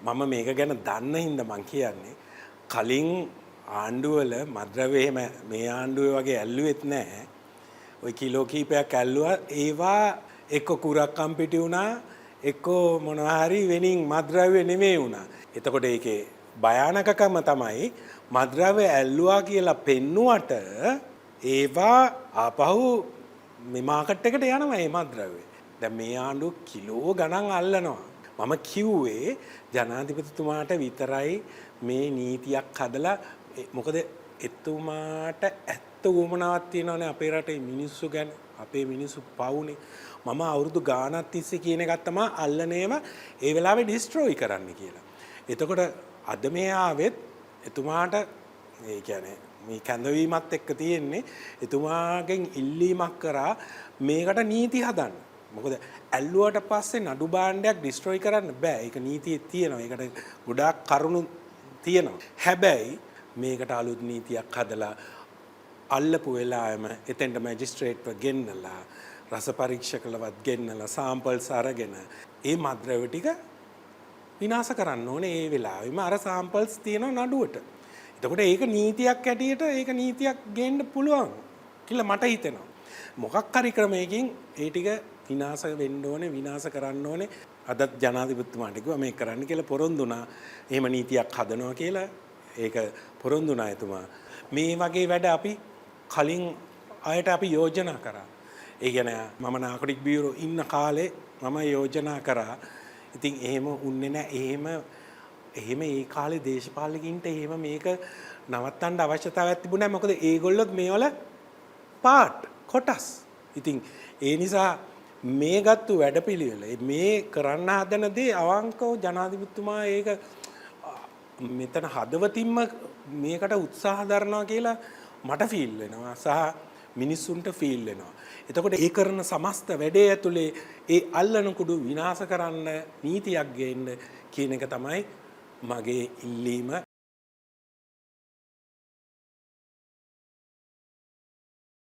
මම මේක ගැන දන්න හින්දා මං කියන්නේ කලින් ආණ්ඩුවල මද්ද්‍රව්‍ය එහෙම මේ ආණ්ඩුවේ වගේ ඇල්ලුවෙත් නැහැ. ওই කිලෝ කීපයක් ඇල්ලුවා ඒවා එක්ක කුරක්කම් පිටි වුණා එක්ක මොනවා හරි වෙනින් මද්ද්‍රව්‍ය නෙමෙයි වුණා. එතකොට ඒකේ භයානකකම තමයි මද්ද්‍රව්‍ය ඇල්ලුවා කියලා පෙන්නුවට ඒවා ආපහු මේ මාකට් එකට යනවා මේ මද්ද්‍රව්‍ය. දැන් මේ ආණ්ඩුව කිලෝ ගණන් අල්ලනවා. මම කිව්වේ ජනාධිපතිතුමාට විතරයි මේ නීතියක් හදලා මොකද එතුමාට ඇත්ත උවමනාවක් තියෙනවනේ අපේ රටේ මිනිස්සු ගැන අපේ මිනිස්සු පවුනේ මම අවුරුදු ගාණක් තිස්සේ කියන එකක් තමයි අල්ලනේම ඒ වෙලාවේ ඩිස්ට්‍රොයි කරන්න කියලා. එතකොට අද මේ ආවෙත් එතුමාට ඒ කියන්නේ මේ කැඳවීමත් එක්ක තියෙන්නේ එතුමාගෙන් ඉල්ලීමක් කරා මේකට නීති හදන්න. මොකද ඇල්ලුවට පස්සේ නඩු භාණ්ඩයක් ඩිස්ට්‍රොයි කරන්න බෑ. ඒක නීතියේ තියෙනවා. ඒකට ගොඩාක් කරුණු තියෙනවා. හැබැයි මේකට අලුත් නීතියක් හදලා අල්ලපු වෙලාවෙම එතෙන්ට මැජිස්ට්‍රේට්ව ගෙන්නලා රස පරීක්ෂකලවත් ගෙන්නලා සාම්පල්ස් අරගෙන ඒ මද්ද්‍රව්‍ය ටික විනාශ කරන්න ඕනේ ඒ වෙලාවෙම අර සාම්පල්ස් තියෙන නඩුවට. එතකොට ඒක නීතියක් ඇටියට ඒක නීතියක් ගේන්න පුළුවන් කියලා මට හිතෙනවා. මොකක් හරි ක්‍රමයකින් ඒ ටික විනාශ වෙන්න ඕනේ විනාශ කරන්න ඕනේ. අදත් ජනාධිපතිතුමාට කිව්වා මේක කරන්න කියලා පොරොන්දු වුණා. එහෙම නීතියක් හදනවා කියලා ඒක පොරොන්දු වුණා එතුමා. මේ වගේ වැඩ අපි කලින් අයට අපි යෝජනා කරා. ඒ කියන්නේ මම නාකටික් බියුරෝ ඉන්න කාලේ මම යෝජනා කරා. ඉතින් එහෙම උන්නේ නැහැ. එහෙම ඒ කාලේ දේශපාලකින්ට එහෙම මේක නවත්තන්න අවශ්‍යතාවයක් තිබුණේ නැහැ. මොකද ඒගොල්ලොත් මේවල පාට් කොටස්. ඉතින් ඒ නිසා මේ ගත්තු වැඩපිළිවෙල මේ කරන්න හදන දේ අවංකව ජනාධිපතිතුමා ඒක මෙතන හදවතින්ම මේකට උත්සාහ දරනවා කියලා මට ෆීල් වෙනවා සහ මිනිස්සුන්ට ෆීල් වෙනවා. එතකොට ඒ කරන සමස්ත වැඩේ ඇතුලේ ඒ අල්ලන කුඩු විනාශ කරන්න නීතියක් ගේන්න කියන එක තමයි මගේ ඉල්ලීම.